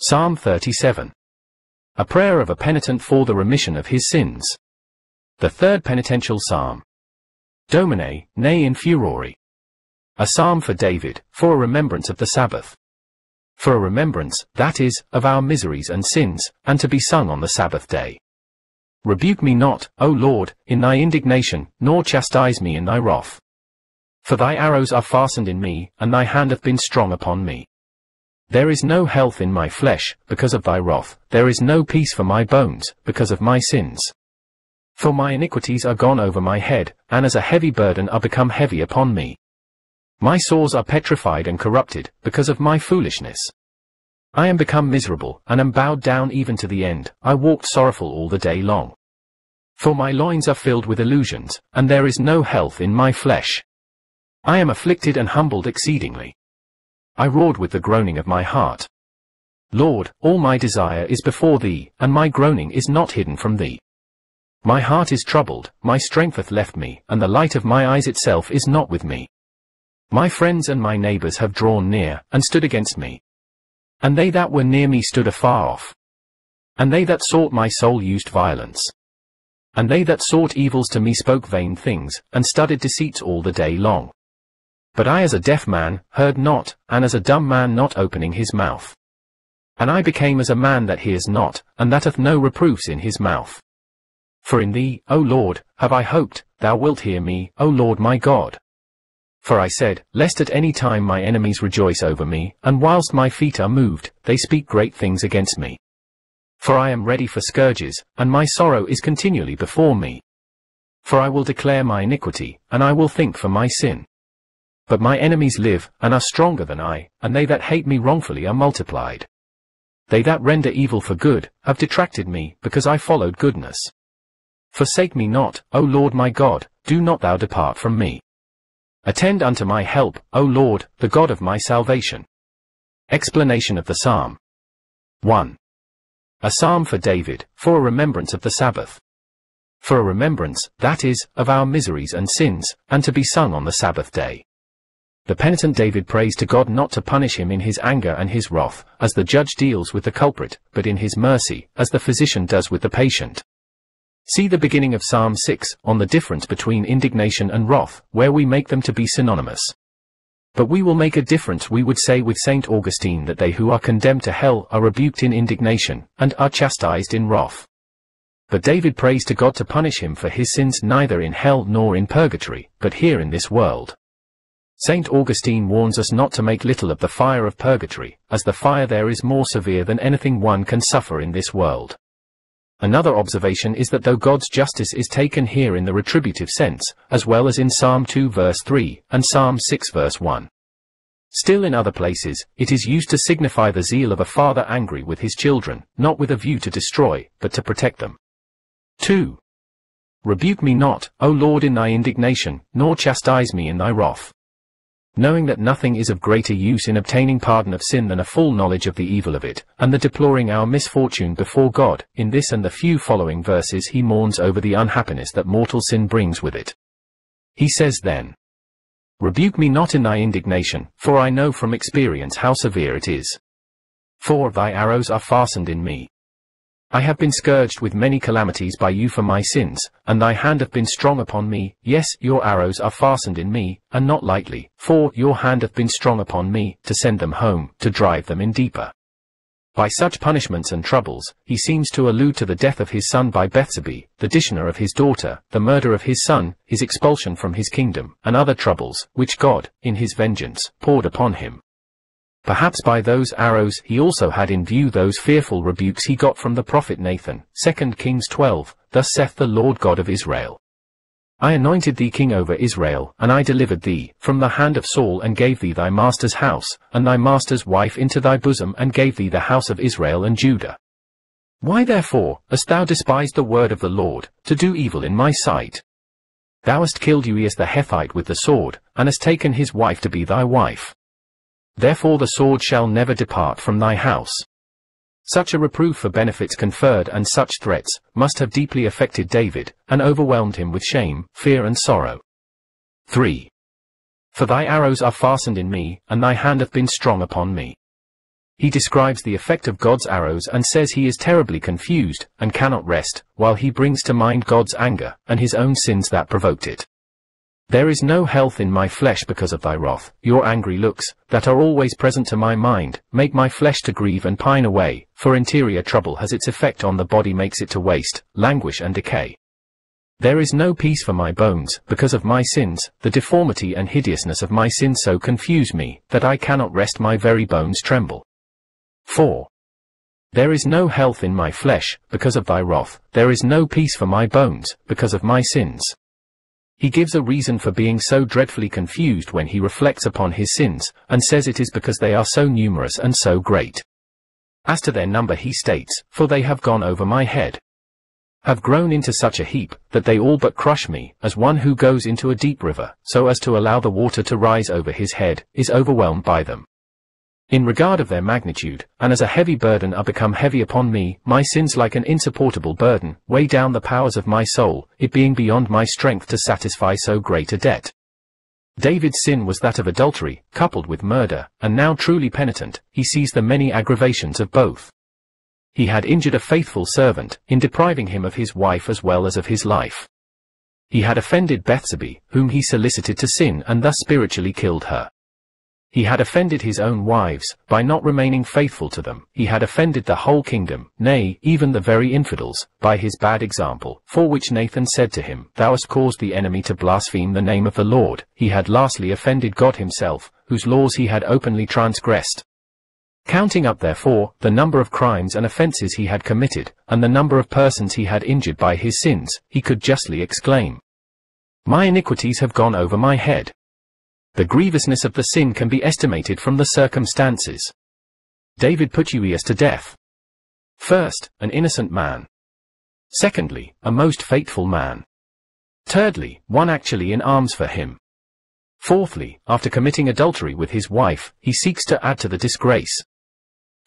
Psalm 37. A prayer of a penitent for the remission of his sins. The third penitential psalm. Domine, ne in furore. A psalm for David, for a remembrance of the Sabbath. For a remembrance, that is, of our miseries and sins, and to be sung on the Sabbath day. Rebuke me not, O Lord, in thy indignation, nor chastise me in thy wrath. For thy arrows are fastened in me, and thy hand hath been strong upon me. There is no health in my flesh, because of thy wrath, there is no peace for my bones, because of my sins. For my iniquities are gone over my head, and as a heavy burden are become heavy upon me. My sores are petrified and corrupted, because of my foolishness. I am become miserable, and am bowed down even to the end, I walked sorrowful all the day long. For my loins are filled with illusions, and there is no health in my flesh. I am afflicted and humbled exceedingly. I roared with the groaning of my heart. Lord, all my desire is before thee, and my groaning is not hidden from thee. My heart is troubled, my strength hath left me, and the light of my eyes itself is not with me. My friends and my neighbors have drawn near, and stood against me. And they that were near me stood afar off. And they that sought my soul used violence. And they that sought evils to me spoke vain things, and studied deceits all the day long. But I as a deaf man, heard not, and as a dumb man not opening his mouth. And I became as a man that hears not, and that hath no reproofs in his mouth. For in thee, O Lord, have I hoped, thou wilt hear me, O Lord my God. For I said, lest at any time my enemies rejoice over me, and whilst my feet are moved, they speak great things against me. For I am ready for scourges, and my sorrow is continually before me. For I will declare my iniquity, and I will think for my sin. But my enemies live, and are stronger than I, and they that hate me wrongfully are multiplied. They that render evil for good, have detracted me, because I followed goodness. Forsake me not, O Lord my God, do not thou depart from me. Attend unto my help, O Lord, the God of my salvation. Explanation of the Psalm. 1. A psalm for David, for a remembrance of the Sabbath. For a remembrance, that is, of our miseries and sins, and to be sung on the Sabbath day. The penitent David prays to God not to punish him in his anger and his wrath, as the judge deals with the culprit, but in his mercy, as the physician does with the patient. See the beginning of Psalm 6, on the difference between indignation and wrath, where we make them to be synonymous. But we will make a difference, we would say, with St. Augustine, that they who are condemned to hell are rebuked in indignation, and are chastised in wrath. But David prays to God to punish him for his sins neither in hell nor in purgatory, but here in this world. St. Augustine warns us not to make little of the fire of purgatory, as the fire there is more severe than anything one can suffer in this world. Another observation is that though God's justice is taken here in the retributive sense, as well as in Psalm 2 verse 3, and Psalm 6 verse 1. Still in other places, it is used to signify the zeal of a father angry with his children, not with a view to destroy, but to protect them. 2. Rebuke me not, O Lord, in thy indignation, nor chastise me in thy wrath. Knowing that nothing is of greater use in obtaining pardon of sin than a full knowledge of the evil of it, and the deploring our misfortune before God, in this and the few following verses he mourns over the unhappiness that mortal sin brings with it. He says then, Rebuke me not in thy indignation, for I know from experience how severe it is. For thy arrows are fastened in me. I have been scourged with many calamities by you for my sins, and thy hand hath been strong upon me. Yes, your arrows are fastened in me, and not lightly, for your hand hath been strong upon me, to send them home, to drive them in deeper. By such punishments and troubles, he seems to allude to the death of his son by Bethsabee, the dishonor of his daughter, the murder of his son, his expulsion from his kingdom, and other troubles, which God, in his vengeance, poured upon him. Perhaps by those arrows he also had in view those fearful rebukes he got from the prophet Nathan, 2 Kings 12, Thus saith the Lord God of Israel. I anointed thee king over Israel, and I delivered thee from the hand of Saul, and gave thee thy master's house, and thy master's wife into thy bosom, and gave thee the house of Israel and Judah. Why therefore hast thou despised the word of the Lord, to do evil in my sight? Thou hast killed Urias the Hethite with the sword, and hast taken his wife to be thy wife. Therefore the sword shall never depart from thy house. Such a reproof for benefits conferred and such threats must have deeply affected David, and overwhelmed him with shame, fear and sorrow. 3. For thy arrows are fastened in me, and thy hand hath been strong upon me. He describes the effect of God's arrows and says he is terribly confused and cannot rest, while he brings to mind God's anger and his own sins that provoked it. There is no health in my flesh because of thy wrath. Your angry looks, that are always present to my mind, make my flesh to grieve and pine away, for interior trouble has its effect on the body, makes it to waste, languish and decay. There is no peace for my bones, because of my sins. The deformity and hideousness of my sins so confuse me, that I cannot rest, my very bones tremble. 4. There is no health in my flesh, because of thy wrath. There is no peace for my bones, because of my sins. He gives a reason for being so dreadfully confused when he reflects upon his sins, and says it is because they are so numerous and so great. As to their number he states, for they have gone over my head, have grown into such a heap, that they all but crush me, as one who goes into a deep river, so as to allow the water to rise over his head, is overwhelmed by them. In regard of their magnitude, and as a heavy burden are become heavy upon me, my sins like an insupportable burden, weigh down the powers of my soul, it being beyond my strength to satisfy so great a debt. David's sin was that of adultery, coupled with murder, and now truly penitent, he sees the many aggravations of both. He had injured a faithful servant, in depriving him of his wife as well as of his life. He had offended Bathsheba, whom he solicited to sin, and thus spiritually killed her. He had offended his own wives, by not remaining faithful to them. He had offended the whole kingdom, nay, even the very infidels, by his bad example, for which Nathan said to him, Thou hast caused the enemy to blaspheme the name of the Lord. He had lastly offended God himself, whose laws he had openly transgressed. Counting up therefore, the number of crimes and offences he had committed, and the number of persons he had injured by his sins, he could justly exclaim, My iniquities have gone over my head. The grievousness of the sin can be estimated from the circumstances. David put Urias to death. First, an innocent man. Secondly, a most faithful man. Thirdly, one actually in arms for him. Fourthly, after committing adultery with his wife, he seeks to add to the disgrace.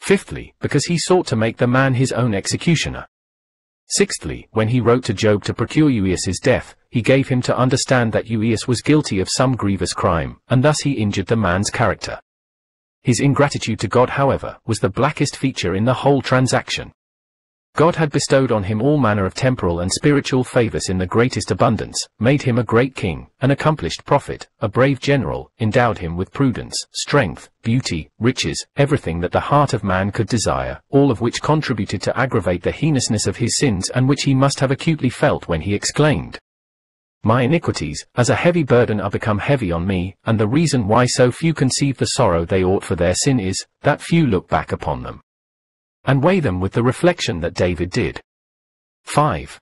Fifthly, because he sought to make the man his own executioner. Sixthly, when he wrote to Job to procure Urias's death, he gave him to understand that Urias was guilty of some grievous crime, and thus he injured the man's character. His ingratitude to God, however, was the blackest feature in the whole transaction. God had bestowed on him all manner of temporal and spiritual favors in the greatest abundance, made him a great king, an accomplished prophet, a brave general, endowed him with prudence, strength, beauty, riches, everything that the heart of man could desire, all of which contributed to aggravate the heinousness of his sins, and which he must have acutely felt when he exclaimed, My iniquities, as a heavy burden, are become heavy on me, and the reason why so few conceive the sorrow they ought for their sin is, that few look back upon them, and weigh them with the reflection that David did. 5.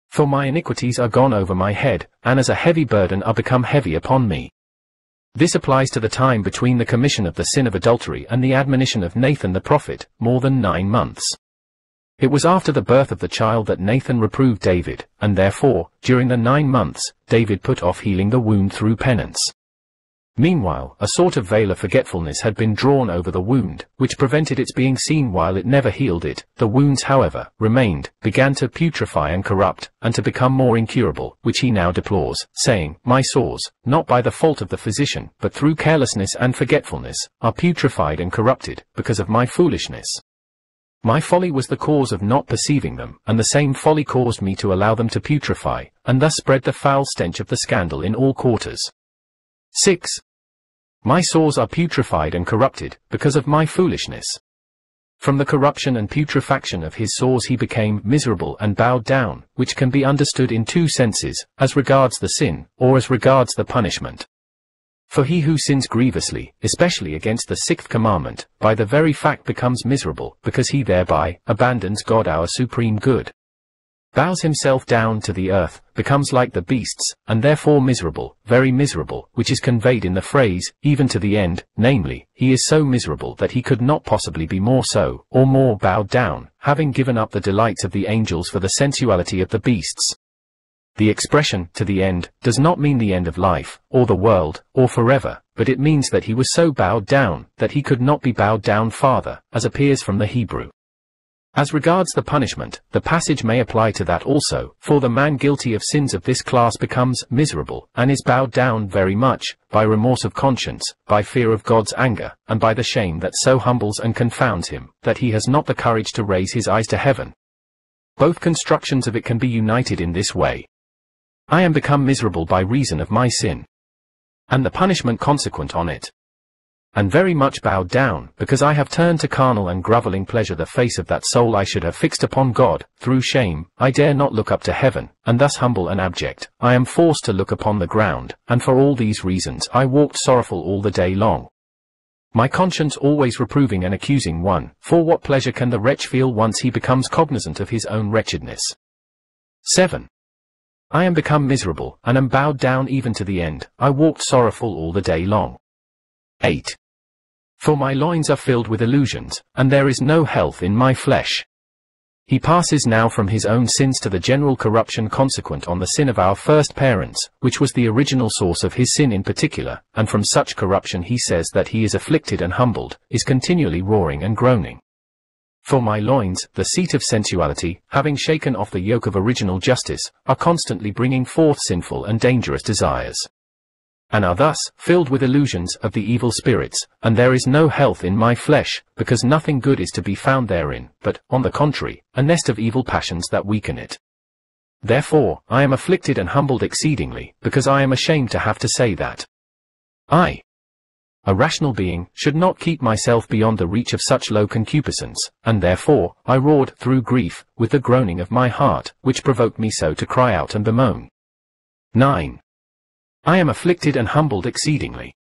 For my iniquities are gone over my head, and as a heavy burden are become heavy upon me. This applies to the time between the commission of the sin of adultery and the admonition of Nathan the prophet, more than 9 months. It was after the birth of the child that Nathan reproved David, and therefore, during the 9 months, David put off healing the wound through penance. Meanwhile, a sort of veil of forgetfulness had been drawn over the wound, which prevented its being seen while it never healed it. The wounds, however, remained, began to putrefy and corrupt, and to become more incurable, which he now deplores, saying, My sores, not by the fault of the physician, but through carelessness and forgetfulness, are putrefied and corrupted, because of my foolishness. My folly was the cause of not perceiving them, and the same folly caused me to allow them to putrefy, and thus spread the foul stench of the scandal in all quarters. 6. My sores are putrefied and corrupted, because of my foolishness. From the corruption and putrefaction of his sores he became miserable and bowed down, which can be understood in 2 senses, as regards the sin, or as regards the punishment. For he who sins grievously, especially against the 6th commandment, by the very fact becomes miserable, because he thereby abandons God our supreme good, bows himself down to the earth, becomes like the beasts, and therefore miserable, very miserable, which is conveyed in the phrase, even to the end, namely, he is so miserable that he could not possibly be more so, or more bowed down, having given up the delights of the angels for the sensuality of the beasts. The expression, to the end, does not mean the end of life, or the world, or forever, but it means that he was so bowed down, that he could not be bowed down farther, as appears from the Hebrew. As regards the punishment, the passage may apply to that also, for the man guilty of sins of this class becomes miserable, and is bowed down very much, by remorse of conscience, by fear of God's anger, and by the shame that so humbles and confounds him, that he has not the courage to raise his eyes to heaven. Both constructions of it can be united in this way. I am become miserable by reason of my sin, and the punishment consequent on it, and very much bowed down, because I have turned to carnal and grovelling pleasure the face of that soul I should have fixed upon God. Through shame, I dare not look up to heaven, and thus humble and abject, I am forced to look upon the ground, and for all these reasons I walked sorrowful all the day long. My conscience always reproving and accusing one, for what pleasure can the wretch feel once he becomes cognizant of his own wretchedness? 7. I am become miserable, and am bowed down even to the end, I walked sorrowful all the day long. 8. For my loins are filled with illusions, and there is no health in my flesh. He passes now from his own sins to the general corruption consequent on the sin of our first parents, which was the original source of his sin in particular, and from such corruption he says that he is afflicted and humbled, is continually roaring and groaning. For my loins, the seat of sensuality, having shaken off the yoke of original justice, are constantly bringing forth sinful and dangerous desires, and are thus filled with illusions of the evil spirits, and there is no health in my flesh, because nothing good is to be found therein, but, on the contrary, a nest of evil passions that weaken it. Therefore, I am afflicted and humbled exceedingly, because I am ashamed to have to say that I, a rational being, should not keep myself beyond the reach of such low concupiscence, and therefore, I roared through grief, with the groaning of my heart, which provoked me so to cry out and bemoan. 9. I am afflicted and humbled exceedingly.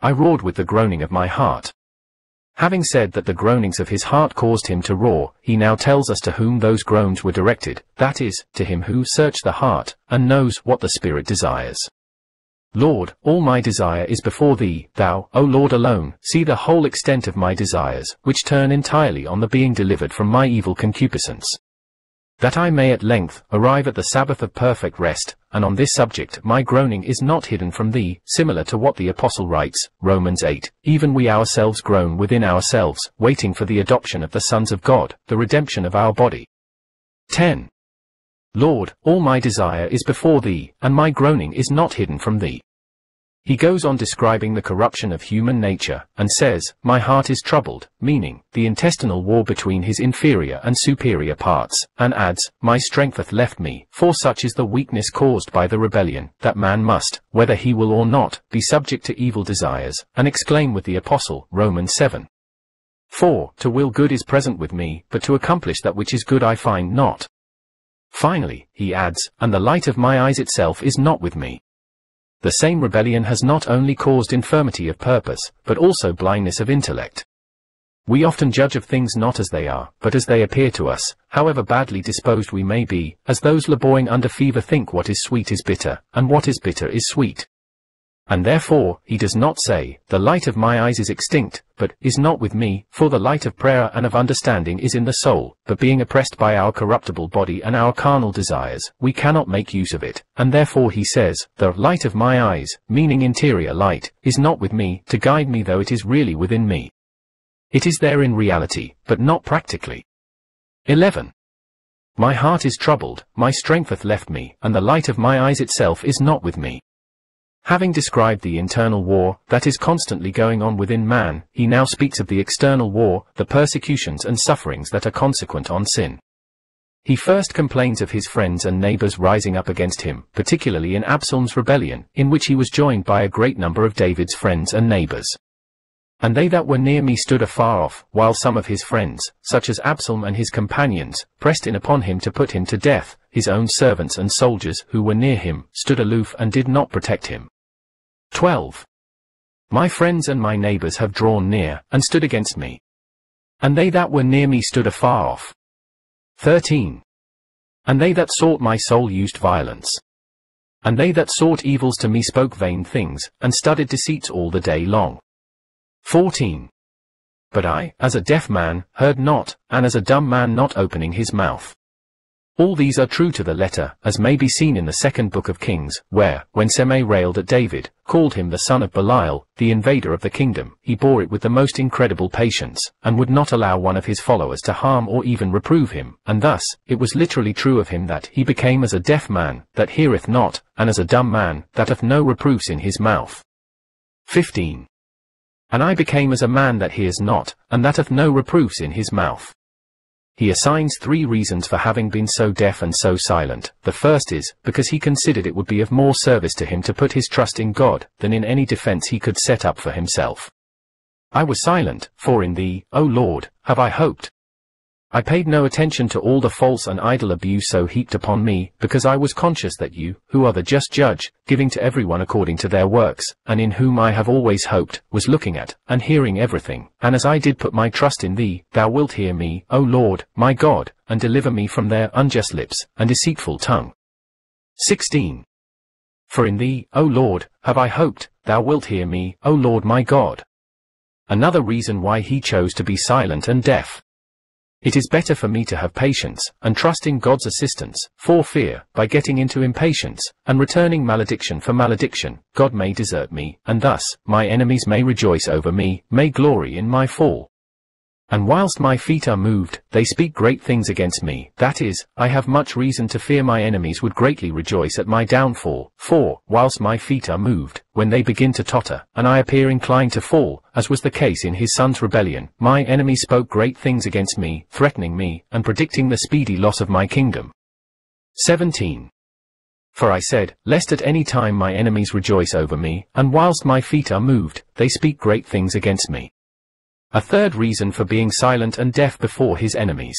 I roared with the groaning of my heart. Having said that the groanings of his heart caused him to roar, he now tells us to whom those groans were directed, that is, to him who searched the heart, and knows what the Spirit desires. Lord, all my desire is before thee, thou, O Lord alone, see the whole extent of my desires, which turn entirely on the being delivered from my evil concupiscence, that I may at length arrive at the Sabbath of perfect rest, and on this subject my groaning is not hidden from thee, similar to what the Apostle writes, Romans 8, even we ourselves groan within ourselves, waiting for the adoption of the sons of God, the redemption of our body. 10. Lord, all my desire is before thee, and my groaning is not hidden from thee. He goes on describing the corruption of human nature, and says, my heart is troubled, meaning, the intestinal war between his inferior and superior parts, and adds, my strength hath left me, for such is the weakness caused by the rebellion, that man must, whether he will or not, be subject to evil desires, and exclaim with the Apostle, Romans 7. For, to will good is present with me, but to accomplish that which is good I find not. Finally, he adds, and the light of my eyes itself is not with me. The same rebellion has not only caused infirmity of purpose, but also blindness of intellect. We often judge of things not as they are, but as they appear to us, however badly disposed we may be, as those laboring under fever think what is sweet is bitter, and what is bitter is sweet. And therefore, he does not say, the light of my eyes is extinct, but, is not with me, for the light of prayer and of understanding is in the soul, but being oppressed by our corruptible body and our carnal desires, we cannot make use of it, and therefore he says, the light of my eyes, meaning interior light, is not with me, to guide me though it is really within me. It is there in reality, but not practically. 11. My heart is troubled, my strength hath left me, and the light of my eyes itself is not with me. Having described the internal war that is constantly going on within man, he now speaks of the external war, the persecutions and sufferings that are consequent on sin. He first complains of his friends and neighbors rising up against him, particularly in Absalom's rebellion, in which he was joined by a great number of David's friends and neighbors. And they that were near me stood afar off, while some of his friends, such as Absalom and his companions, pressed in upon him to put him to death. His own servants and soldiers who were near him stood aloof and did not protect him. 12. My friends and my neighbors have drawn near, and stood against me. And they that were near me stood afar off. 13. And they that sought my soul used violence. And they that sought evils to me spoke vain things, and studied deceits all the day long. 14. But I, as a deaf man, heard not, and as a dumb man not opening his mouth. All these are true to the letter, as may be seen in the second book of Kings, where, when Shimei railed at David, called him the son of Belial, the invader of the kingdom, he bore it with the most incredible patience, and would not allow one of his followers to harm or even reprove him, and thus, it was literally true of him that he became as a deaf man, that heareth not, and as a dumb man, that hath no reproofs in his mouth. 15. And I became as a man that hears not, and that hath no reproofs in his mouth. He assigns 3 reasons for having been so deaf and so silent. The first is, because he considered it would be of more service to him to put his trust in God, than in any defense he could set up for himself. I was silent, for in thee, O Lord, have I hoped. I paid no attention to all the false and idle abuse so heaped upon me, because I was conscious that you, who are the just judge, giving to everyone according to their works, and in whom I have always hoped, was looking at, and hearing everything, and as I did put my trust in thee, thou wilt hear me, O Lord, my God, and deliver me from their unjust lips, and deceitful tongue. 16. For in thee, O Lord, have I hoped, thou wilt hear me, O Lord my God. Another reason why he chose to be silent and deaf. It is better for me to have patience, and trust in God's assistance, for fear, by getting into impatience, and returning malediction for malediction, God may desert me, and thus, my enemies may rejoice over me, may glory in my fall. And whilst my feet are moved, they speak great things against me, that is, I have much reason to fear my enemies would greatly rejoice at my downfall, for, whilst my feet are moved, when they begin to totter, and I appear inclined to fall, as was the case in his son's rebellion, my enemies spoke great things against me, threatening me, and predicting the speedy loss of my kingdom. 17. For I said, lest at any time my enemies rejoice over me, and whilst my feet are moved, they speak great things against me. A third reason for being silent and deaf before his enemies.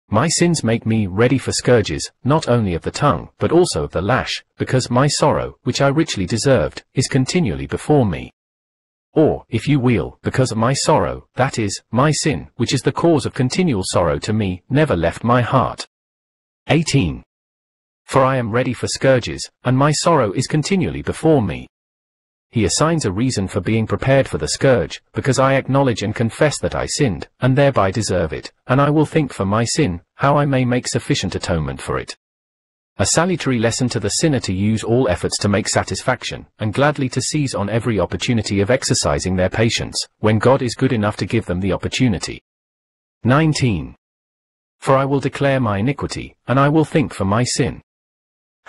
My sins make me ready for scourges, not only of the tongue, but also of the lash, because my sorrow, which I richly deserved, is continually before me. Or, if you will, because of my sorrow, that is, my sin, which is the cause of continual sorrow to me, never left my heart. 18. For I am ready for scourges, and my sorrow is continually before me. He assigns a reason for being prepared for the scourge, because I acknowledge and confess that I sinned, and thereby deserve it, and I will think for my sin, how I may make sufficient atonement for it. A salutary lesson to the sinner to use all efforts to make satisfaction, and gladly to seize on every opportunity of exercising their patience, when God is good enough to give them the opportunity. 19. For I will declare my iniquity, and I will think for my sin.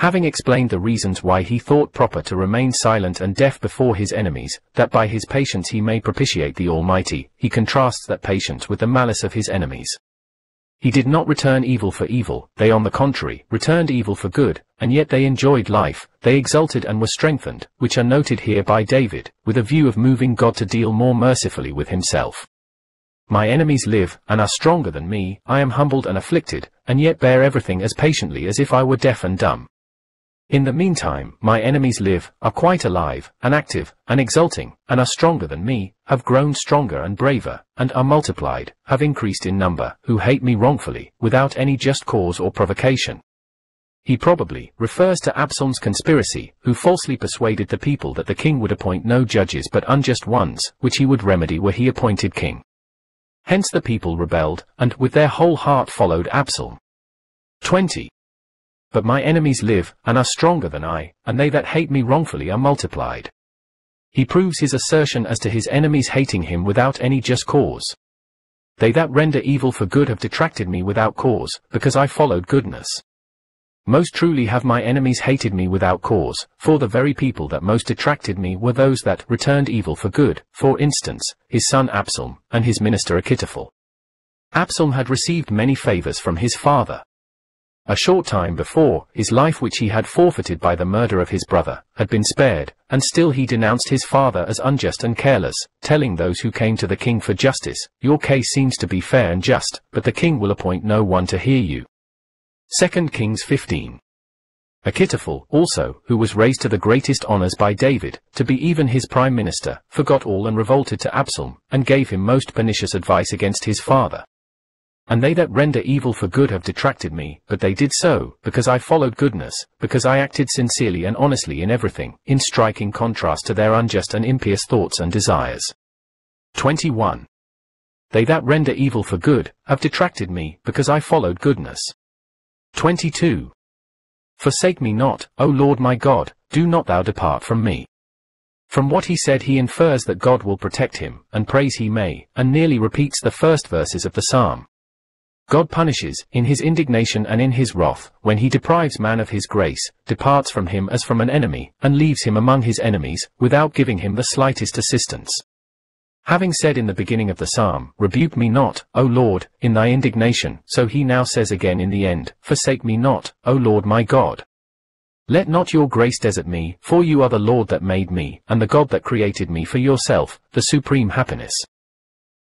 Having explained the reasons why he thought proper to remain silent and deaf before his enemies, that by his patience he may propitiate the Almighty, he contrasts that patience with the malice of his enemies. He did not return evil for evil, they on the contrary, returned evil for good, and yet they enjoyed life, they exulted and were strengthened, which are noted here by David, with a view of moving God to deal more mercifully with himself. My enemies live, and are stronger than me, I am humbled and afflicted, and yet bear everything as patiently as if I were deaf and dumb. In the meantime, my enemies live, are quite alive, and active, and exulting, and are stronger than me, have grown stronger and braver, and are multiplied, have increased in number, who hate me wrongfully, without any just cause or provocation. He probably refers to Absalom's conspiracy, who falsely persuaded the people that the king would appoint no judges but unjust ones, which he would remedy were he appointed king. Hence the people rebelled, and with their whole heart followed Absalom. 20. But my enemies live, and are stronger than I, and they that hate me wrongfully are multiplied. He proves his assertion as to his enemies hating him without any just cause. They that render evil for good have detracted me without cause, because I followed goodness. Most truly have my enemies hated me without cause, for the very people that most detracted me were those that returned evil for good, for instance, his son Absalom, and his minister Achitophel. Absalom had received many favors from his father. A short time before, his life which he had forfeited by the murder of his brother, had been spared, and still he denounced his father as unjust and careless, telling those who came to the king for justice, "Your case seems to be fair and just, but the king will appoint no one to hear you." 2 Kings 15. Achitophel, also, who was raised to the greatest honors by David, to be even his prime minister, forgot all and revolted to Absalom, and gave him most pernicious advice against his father. And they that render evil for good have detracted me, but they did so, because I followed goodness, because I acted sincerely and honestly in everything, in striking contrast to their unjust and impious thoughts and desires. 21. They that render evil for good, have detracted me, because I followed goodness. 22. Forsake me not, O Lord my God, do not thou depart from me. From what he said he infers that God will protect him, and prays he may, and nearly repeats the first verses of the psalm. God punishes, in his indignation and in his wrath, when he deprives man of his grace, departs from him as from an enemy, and leaves him among his enemies, without giving him the slightest assistance. Having said in the beginning of the psalm, Rebuke me not, O Lord, in thy indignation, so he now says again in the end, Forsake me not, O Lord my God. Let not your grace desert me, for you are the Lord that made me, and the God that created me for yourself, the supreme happiness.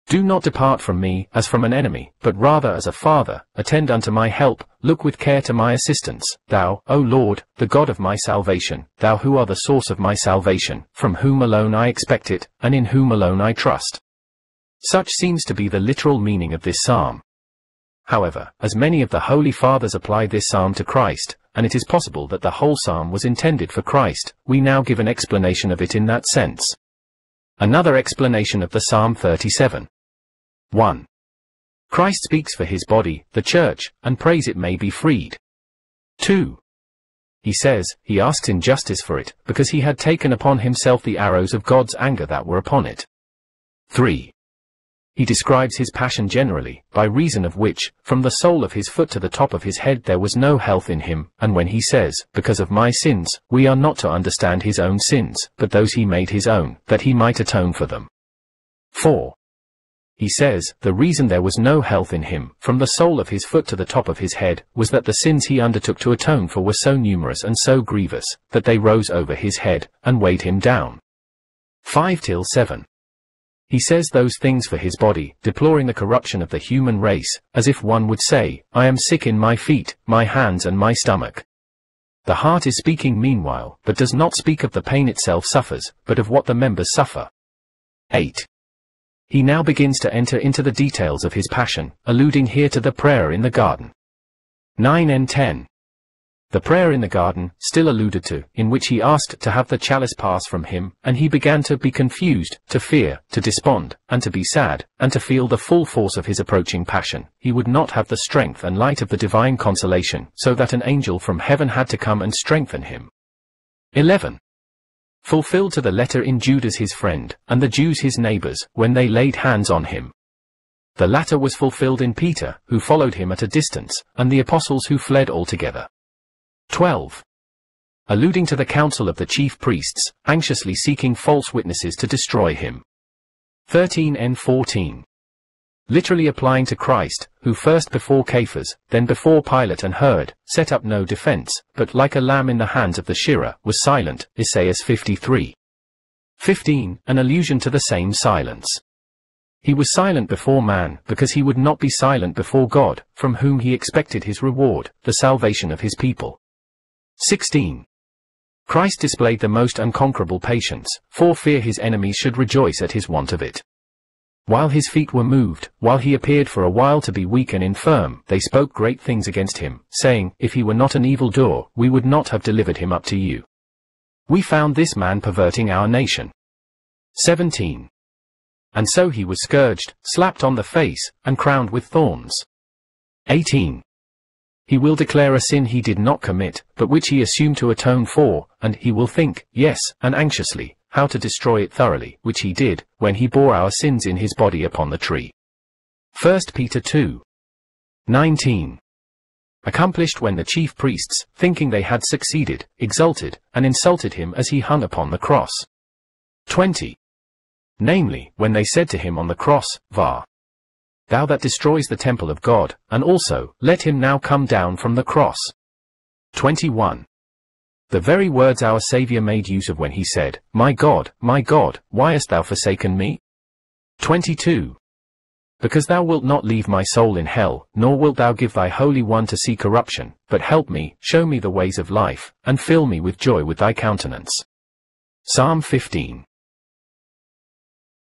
Do not depart from me, as from an enemy, but rather as a father, attend unto my help, look with care to my assistance, thou, O Lord, the God of my salvation, thou who art the source of my salvation, from whom alone I expect it, and in whom alone I trust. Such seems to be the literal meaning of this psalm. However, as many of the Holy Fathers apply this psalm to Christ, and it is possible that the whole psalm was intended for Christ, we now give an explanation of it in that sense. Another explanation of the Psalm 37. 1. Christ speaks for his body, the church, and prays it may be freed. 2. He says, he asks in justice for it, because he had taken upon himself the arrows of God's anger that were upon it. 3. He describes his passion generally, by reason of which, from the sole of his foot to the top of his head there was no health in him, and when he says, because of my sins, we are not to understand his own sins, but those he made his own, that he might atone for them. 4. He says, the reason there was no health in him, from the sole of his foot to the top of his head, was that the sins he undertook to atone for were so numerous and so grievous, that they rose over his head, and weighed him down. 5-7. He says those things for his body, deploring the corruption of the human race, as if one would say, I am sick in my feet, my hands and my stomach. The heart is speaking meanwhile, but does not speak of the pain itself suffers, but of what the members suffer. 8. He now begins to enter into the details of his passion, alluding here to the prayer in the garden. 9 and 10. The prayer in the garden, still alluded to, in which he asked to have the chalice pass from him, and he began to be confused, to fear, to despond, and to be sad, and to feel the full force of his approaching passion. He would not have the strength and light of the divine consolation, so that an angel from heaven had to come and strengthen him. 11. Fulfilled to the letter in Judas his friend, and the Jews his neighbors, when they laid hands on him. The latter was fulfilled in Peter, who followed him at a distance, and the apostles who fled altogether. 12. Alluding to the council of the chief priests, anxiously seeking false witnesses to destroy him. 13 and 14. Literally applying to Christ, who first before Caiaphas, then before Pilate and Herod, set up no defense, but like a lamb in the hands of the shearer, was silent, Isaiah 53. 15. An allusion to the same silence. He was silent before man, because he would not be silent before God, from whom he expected his reward, the salvation of his people. 16. Christ displayed the most unconquerable patience, for fear his enemies should rejoice at his want of it. While his feet were moved, while he appeared for a while to be weak and infirm, they spoke great things against him, saying, if he were not an evildoer, we would not have delivered him up to you. We found this man perverting our nation. 17. And so he was scourged, slapped on the face, and crowned with thorns. 18. He will declare a sin he did not commit, but which he assumed to atone for, and he will think, yes, and anxiously, how to destroy it thoroughly, which he did, when he bore our sins in his body upon the tree. 1 Peter 2. 19. Accomplished when the chief priests, thinking they had succeeded, exulted, and insulted him as he hung upon the cross. 20. Namely, when they said to him on the cross, Var, thou that destroys the temple of God, and also, let him now come down from the cross. 21. The very words our Saviour made use of when he said, my God, why hast thou forsaken me? 22. Because thou wilt not leave my soul in hell, nor wilt thou give thy Holy One to see corruption, but help me, show me the ways of life, and fill me with joy with thy countenance. Psalm 15.